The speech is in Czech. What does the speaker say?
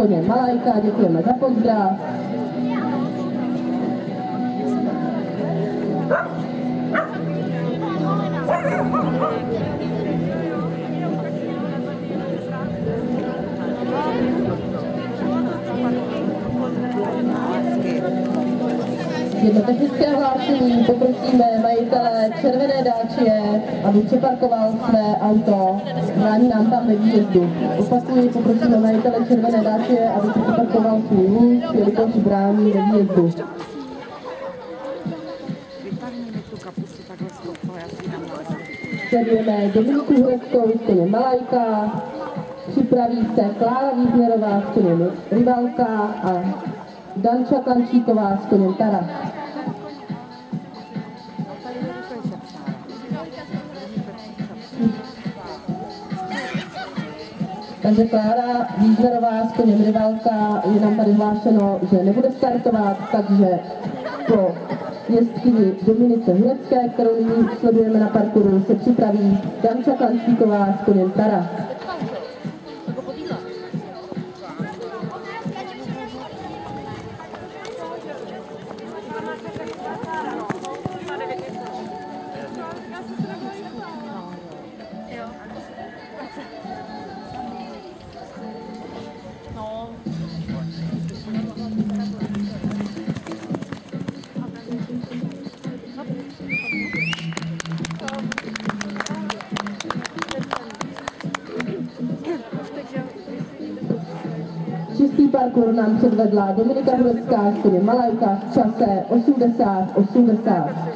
koněm Malajka, děkujeme za pozdrav. Jedno technické hlášení, poprosíme majitele Červené Dacie, aby přeparkoval své auto, brání nám tam ve výjezdu. Opakuji, poprosíme majitele Červené Dacie, aby přeparkoval svůj vůz, jelikož brání ve výjezdu. Sledujeme Dominiku Hreckou s koněm Malajka, připraví se Klára Víznerová s koněm Rivalka a Danča Klančíková s koněm Tara. Takže Klára Víznerová s koněm Rivalka, je nám tady hlášeno, že nebude startovat, takže po jezdkyni Dominice Hrecké, kterou nyní sledujeme na parkouru, se připraví Danča Klančíková s koněm Tara. Čistý parkour nám předvedla Dominika Hrecká s koněm Malajka v čase 80:80.